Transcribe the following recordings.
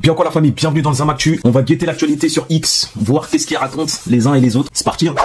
Bien quoi la famille, bienvenue dans Zamactu. On va guetter l'actualité sur X, voir qu'est-ce qu'ils racontent les uns et les autres. C'est parti hein.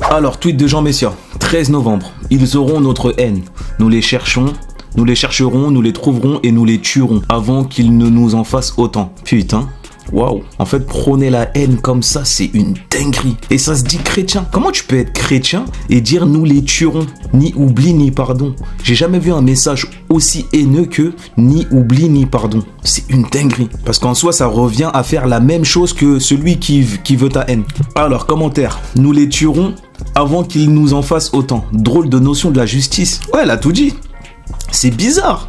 Alors, tweet de Jean Messia, 13 novembre. Ils auront notre haine. Nous les cherchons, nous les chercherons, nous les trouverons et nous les tuerons avant qu'ils ne nous en fassent autant. Putain. Waouh, en fait, prôner la haine comme ça, c'est une dinguerie. Et ça se dit chrétien. Comment tu peux être chrétien et dire nous les tuerons? Ni oubli, ni pardon. J'ai jamais vu un message aussi haineux que ni oubli, ni pardon. C'est une dinguerie. Parce qu'en soi, ça revient à faire la même chose que celui qui veut ta haine. Alors, commentaire. Nous les tuerons avant qu'ils nous en fassent autant. Drôle de notion de la justice. Ouais, elle a tout dit. C'est bizarre.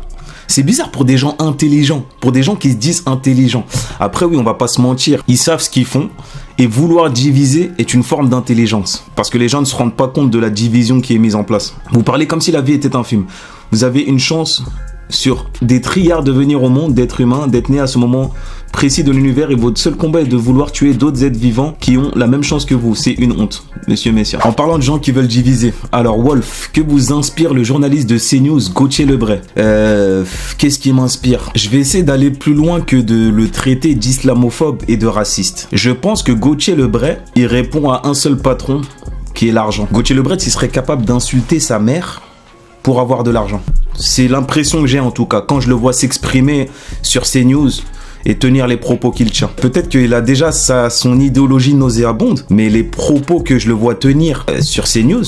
C'est bizarre pour des gens intelligents, pour des gens qui se disent intelligents. Après oui, on va pas se mentir, ils savent ce qu'ils font et vouloir diviser est une forme d'intelligence. Parce que les gens ne se rendent pas compte de la division qui est mise en place. Vous parlez comme si la vie était un film. Vous avez une chance sur des trilliards de venir au monde, d'être humain, d'être né à ce moment précis de l'univers et votre seul combat est de vouloir tuer d'autres êtres vivants qui ont la même chance que vous. C'est une honte, monsieur Messia. En parlant de gens qui veulent diviser, alors Wolf, que vous inspire le journaliste de CNews, Gauthier Lebray? Qu'est-ce qui m'inspire? Je vais essayer d'aller plus loin que de le traiter d'islamophobe et de raciste. Je pense que Gauthier Lebray, il répond à un seul patron qui est l'argent. Gauthier Lebray, il serait capable d'insulter sa mère pour avoir de l'argent. C'est l'impression que j'ai en tout cas quand je le vois s'exprimer sur CNews et tenir les propos qu'il tient. Peut-être qu'il a déjà son idéologie nauséabonde, mais les propos que je le vois tenir sur CNews,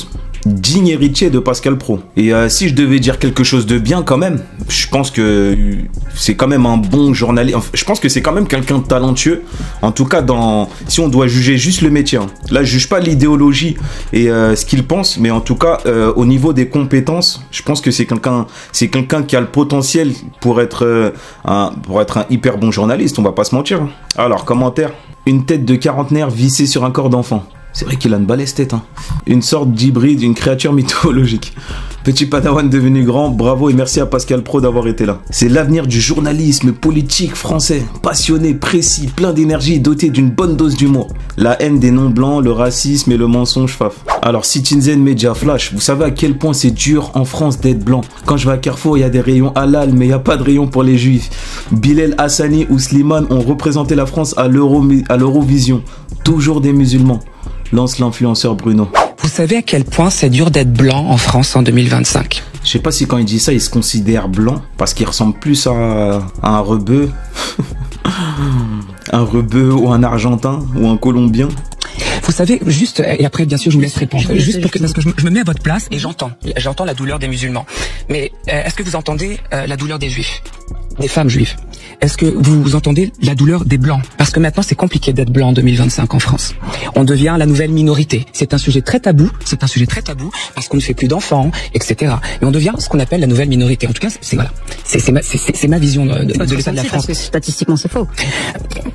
digne héritier de Pascal Praud. Et si je devais dire quelque chose de bien quand même, je pense que c'est quand même un bon journaliste. Enfin, je pense que c'est quand même quelqu'un de talentueux. En tout cas, si on doit juger juste le métier. Hein. Là, je juge pas l'idéologie et ce qu'il pense, mais en tout cas, au niveau des compétences, je pense que c'est quelqu'un qui a le potentiel pour être un hyper bon journaliste. On va pas se mentir. Hein. Alors, commentaire. Une tête de quarantenaire vissée sur un corps d'enfant. C'est vrai qu'il a une balèze tête, hein. Une sorte d'hybride, une créature mythologique. Petit padawan devenu grand, bravo et merci à Pascal Praud d'avoir été là. C'est l'avenir du journalisme politique français. Passionné, précis, plein d'énergie, doté d'une bonne dose d'humour. La haine des non-blancs, le racisme et le mensonge faf. Alors Citizen Media Flash, vous savez à quel point c'est dur en France d'être blanc. Quand je vais à Carrefour, il y a des rayons halal, mais il n'y a pas de rayon pour les juifs. Bilal Hassani ou Slimane ont représenté la France à l'Eurovision. Toujours des musulmans. Lance l'influenceur Bruno. Vous savez à quel point c'est dur d'être blanc en France en 2025? Je sais pas si quand il dit ça, il se considère blanc, parce qu'il ressemble plus à un rebeu. Un rebeu ou un argentin ou un colombien. Vous savez, juste, et après bien sûr je vous laisse répondre, juste pour que, parce que je me mets à votre place et j'entends la douleur des musulmans. Mais est-ce que vous entendez la douleur des juifs, des femmes juives? Est-ce que vous entendez la douleur des blancs? Parce que maintenant c'est compliqué d'être blanc en 2025 en France. On devient la nouvelle minorité. C'est un sujet très tabou. C'est un sujet très tabou parce qu'on ne fait plus d'enfants, etc. Et on devient ce qu'on appelle la nouvelle minorité. En tout cas, c'est voilà. C'est ma vision de l'état de la France. Parce que statistiquement c'est faux.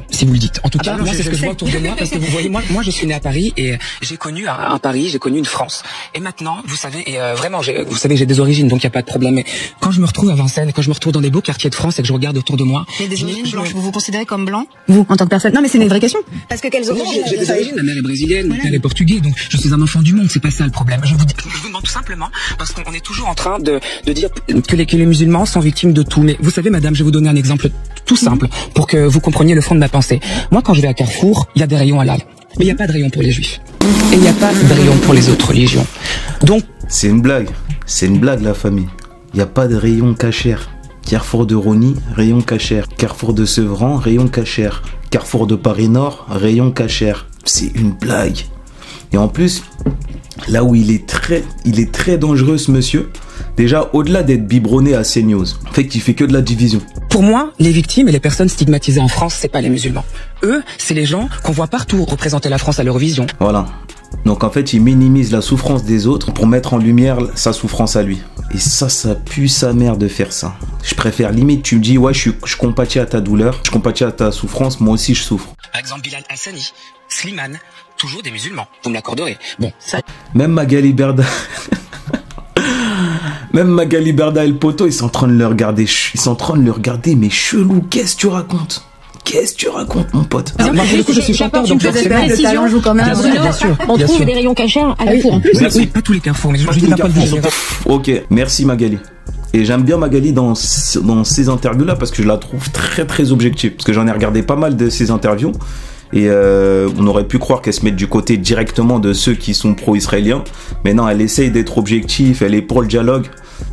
Si vous le dites. En tout cas, moi c'est ce que je vois autour de moi parce que vous voyez, moi je suis né à Paris et j'ai connu un Paris, j'ai connu une France. Et maintenant, vous savez, vraiment, vous savez, j'ai des origines, donc il y a pas de problème. Mais quand je me retrouve à Vincennes, quand je me retrouve dans des beaux quartiers de France et que je regarde autour de moi, mais des origines blanches, vous vous considérez comme blanc? Vous, en tant que personne? Non, mais c'est une vraie question. Parce que quelles origines? J'ai des origines, ma mère est brésilienne, mon père est portugais, donc je suis un enfant du monde, c'est pas ça le problème. Je vous demande tout simplement, parce qu'on est toujours en train de dire que les musulmans sont victimes de tout. Mais vous savez, madame, je vais vous donner un exemple tout simple pour que vous compreniez le fond de ma pensée. Moi, quand je vais à Carrefour, il y a des rayons halal. Mais il n'y a pas de rayon pour les juifs. Et il n'y a pas de rayon pour les autres religions. Donc... C'est une blague. C'est une blague, la famille. Il n'y a pas de rayon cachère. Carrefour de Rony, rayon cachère. Carrefour de Sevran, rayon cachère. Carrefour de Paris-Nord, rayon cachère. C'est une blague. Et en plus, là où il est très dangereux, ce monsieur, déjà, au-delà d'être biberonné à CNews, en fait, il fait que de la division. Pour moi, les victimes et les personnes stigmatisées en France, c'est pas les musulmans. Eux, c'est les gens qu'on voit partout représenter la France à l'Eurovision. Voilà. Donc en fait, il minimise la souffrance des autres pour mettre en lumière sa souffrance à lui. Et ça pue sa mère de faire ça. Je préfère limite, tu me dis, ouais, je compatis à ta douleur, je compatis à ta souffrance, moi aussi je souffre. Par exemple, Bilal Hassani, Slimane, toujours des musulmans. Vous me l'accorderez. Bon, ça... Même Magali Berda... Même Magali Berda et le poteau, ils sont en train de le regarder. Ils sont en train de le regarder, mais chelou, qu'est-ce que tu racontes? Qu'est-ce que tu racontes, mon pote? Moi, pour le coup, je suis chanteur, donc forcément, le talent joue quand même. bien sûr. On trouve des rayons cachers à Carrefour en plus. Oui, pas tous les carrefours, mais je dis d'un point de vue général. Ok, merci Magali. Et j'aime bien Magali dans ces interviews-là parce que je la trouve très très objective. Parce que j'en ai regardé pas mal de ces interviews. Et on aurait pu croire qu'elle se met du côté directement de ceux qui sont pro-israéliens. Mais non, elle essaye d'être objective, elle est pour le dialogue.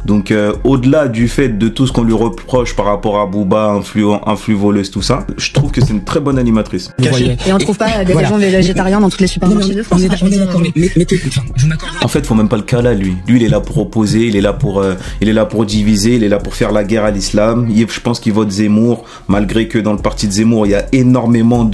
Donc au-delà du fait de tout ce qu'on lui reproche par rapport à Booba, influx voleuse, tout ça, je trouve que c'est une très bonne animatrice. Et on trouve pas des raisons végétariennes dans toutes les supermarchés de France. On est d'accord, mais je m'accorde. En fait, faut même pas le cas là, lui. Lui, il est là pour opposer, il est là pour diviser, il est là pour faire la guerre à l'islam. Je pense qu'il vote Zemmour, malgré que dans le parti de Zemmour, il y a énormément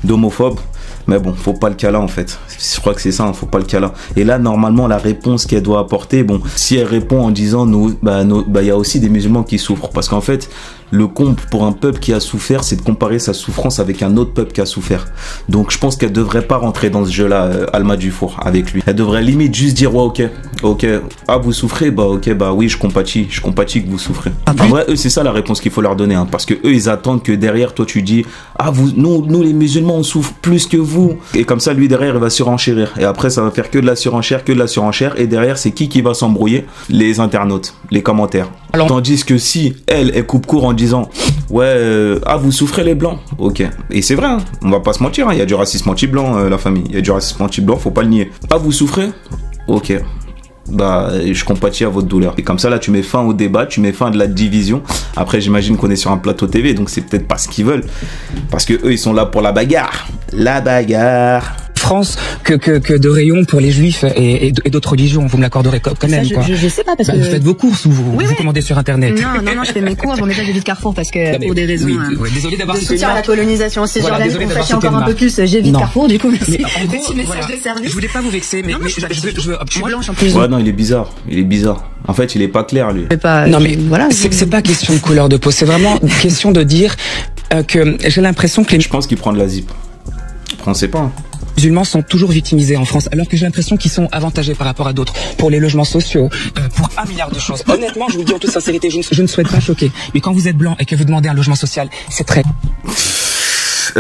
d'homophobes. Mais bon, faut pas le cas là en fait. Je crois que c'est ça, hein, faut pas le cas là. Et là, normalement, la réponse qu'elle doit apporter, bon, si elle répond en disant il y a aussi des musulmans qui souffrent. Parce qu'en fait, le comble pour un peuple qui a souffert, c'est de comparer sa souffrance avec un autre peuple qui a souffert. Donc je pense qu'elle devrait pas rentrer dans ce jeu-là, Alma Dufour, avec lui. Elle devrait limite juste dire ouais, ok, ah vous souffrez, oui, je compatis que vous souffrez. En vrai, eux, c'est ça la réponse qu'il faut leur donner, hein, parce que eux, ils attendent que derrière toi tu dis nous les musulmans on souffre plus que vous. Et comme ça, lui derrière, il va surenchérir. Et après, ça va faire que de la surenchère. Et derrière, c'est qui va s'embrouiller? Les internautes, les commentaires. Tandis que si elle coupe court en disant vous souffrez les blancs, ok, et c'est vrai, hein, on va pas se mentir, il y a du racisme anti-blanc, la famille, il y a du racisme anti-blanc, faut pas le nier. Vous souffrez, ok, je compatis à votre douleur. Et comme ça là tu mets fin au débat, tu mets fin à de la division. Après j'imagine qu'on est sur un plateau TV, donc c'est peut-être pas ce qu'ils veulent, parce que eux ils sont là pour la bagarre. France que de rayons pour les juifs et d'autres religions, vous me l'accorderez quand même, ça, quoi. Je sais pas parce que vous faites vos courses ou vous commandez sur internet. Non, je fais mes courses, on est pas de Carrefour parce que pour des raisons désolé d'avoir de soutien à la colonisation cisjordanienne, désolé pour d'avoir fâcher encore un peu plus, j'évite Carrefour du coup. Mais petit message de service. Je voulais pas vous vexer, mais je suis blanche en plus. Ouais, non, il est bizarre. En fait, il est pas clair lui. Non mais voilà, c'est pas question de couleur de peau, c'est vraiment question de dire que j'ai l'impression que Je pense qu'il prend de la zip. On sait pas. Les musulmans sont toujours victimisés en France, alors que j'ai l'impression qu'ils sont avantagés par rapport à d'autres, pour les logements sociaux, pour 1 milliard de choses. Honnêtement, je vous le dis en toute sincérité, je ne souhaite pas choquer, mais quand vous êtes blanc et que vous demandez un logement social, c'est très...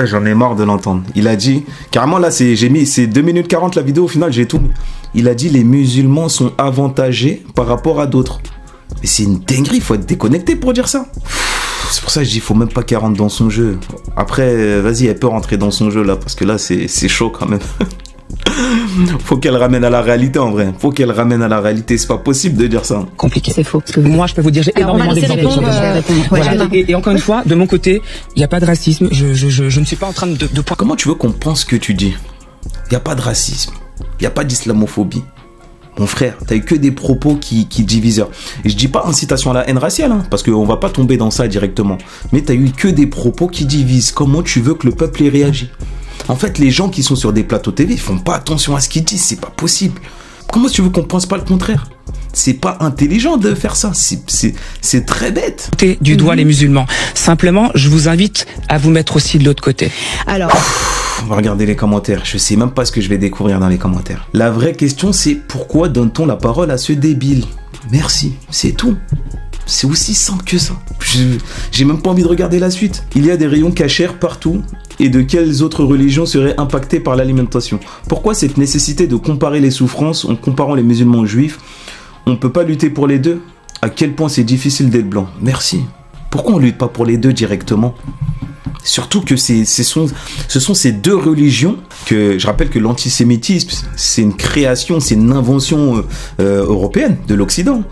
J'en ai marre de l'entendre. Il a dit, carrément là, c'est 2 minutes 40 la vidéo, au final j'ai tout mis. Il a dit les musulmans sont avantagés par rapport à d'autres. Mais c'est une dinguerie, faut être déconnecté pour dire ça. C'est pour ça que je dis, faut même pas qu'elle rentre dans son jeu. Après, vas-y, elle peut rentrer dans son jeu là, parce que là, c'est chaud quand même. Faut qu'elle ramène à la réalité en vrai. Faut qu'elle ramène à la réalité. C'est pas possible de dire ça. Compliqué. C'est faux. Moi, je peux vous dire, j'ai énormément d'exemples. Et encore une fois, de mon côté, il n'y a pas de racisme. Je ne suis pas en train de point. Comment tu veux qu'on pense ce que tu dis? Il n'y a pas de racisme. Il n'y a pas d'islamophobie. Mon frère, t'as eu que des propos qui divisent. Et je dis pas incitation à la haine raciale, hein, parce qu'on va pas tomber dans ça directement. Mais t'as eu que des propos qui divisent. Comment tu veux que le peuple y réagisse? En fait, les gens qui sont sur des plateaux TV, ils font pas attention à ce qu'ils disent. C'est pas possible. Comment tu veux qu'on pense pas le contraire? C'est pas intelligent de faire ça. C'est très bête. Du doigt les musulmans. Simplement, je vous invite à vous mettre aussi de l'autre côté. Alors... On va regarder les commentaires. Je sais même pas ce que je vais découvrir dans les commentaires. La vraie question, c'est pourquoi donne-t-on la parole à ce débile? Merci, c'est tout. C'est aussi simple que ça. J'ai même pas envie de regarder la suite. Il y a des rayons cachers partout. Et de quelles autres religions seraient impactées par l'alimentation? Pourquoi cette nécessité de comparer les souffrances en comparant les musulmans aux juifs? On peut pas lutter pour les deux? À quel point c'est difficile d'être blanc? Merci. Pourquoi on lutte pas pour les deux directement? Surtout que ce sont ces deux religions que je rappelle que l'antisémitisme, c'est une création, c'est une invention européenne de l'Occident.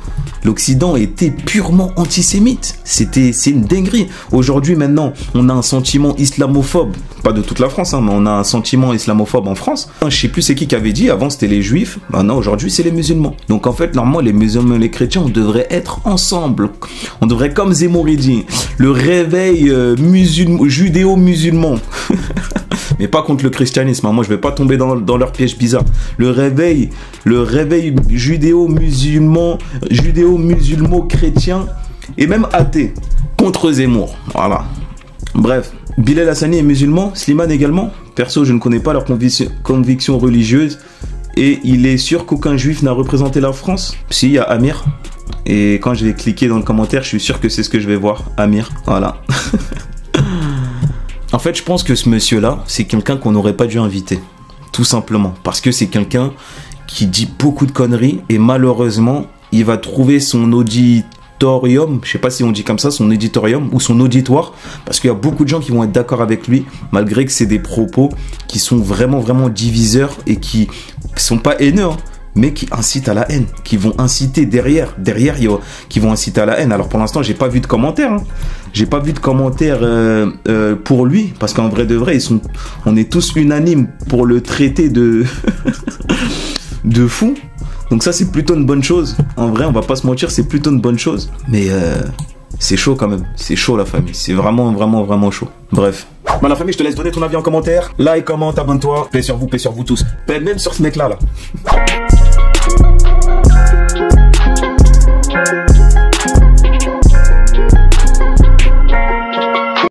L'Occident était purement antisémite. C'est une dinguerie. Aujourd'hui, maintenant, on a un sentiment islamophobe. Pas de toute la France, hein, mais on a un sentiment islamophobe en France. Je sais plus c'est qui avait dit. Avant, c'était les juifs. Maintenant, aujourd'hui, c'est les musulmans. Donc, en fait, normalement, les musulmans et les chrétiens, on devrait être ensemble. On devrait, comme Zemmour dit, le réveil judéo-musulman. Mais pas contre le christianisme. Hein. Moi, je vais pas tomber dans leur piège bizarre. Le réveil judéo-musulman-chrétien et même athée contre Zemmour. Voilà. Bref, Bilal Hassani est musulman, Slimane également. Perso, je ne connais pas leurs convictions religieuses et il est sûr qu'aucun juif n'a représenté la France. Si, il y a Amir. Et quand je vais cliquer dans le commentaire, je suis sûr que c'est ce que je vais voir. Amir, voilà. En fait, je pense que ce monsieur-là, c'est quelqu'un qu'on n'aurait pas dû inviter. Tout simplement. Parce que c'est quelqu'un qui dit beaucoup de conneries et malheureusement, il va trouver son auditorium, je sais pas si on dit comme ça, son auditorium ou son auditoire, parce qu'il y a beaucoup de gens qui vont être d'accord avec lui, malgré que c'est des propos qui sont vraiment, vraiment diviseurs et qui sont pas haineux, hein, mais qui incitent à la haine, qui vont inciter derrière, qui vont inciter à la haine. Alors pour l'instant, j'ai pas vu de commentaires, hein. J'ai pas vu de commentaires pour lui, parce qu'en vrai de vrai, on est tous unanimes pour le traiter de de fou. Donc ça, c'est plutôt une bonne chose. En vrai, on va pas se mentir, c'est plutôt une bonne chose. Mais c'est chaud quand même. C'est chaud la famille. C'est vraiment, vraiment, vraiment chaud. Bref. Bon, la famille, je te laisse donner ton avis en commentaire. Like, commente, abonne-toi. Paix sur vous tous. Paix même sur ce mec-là, là.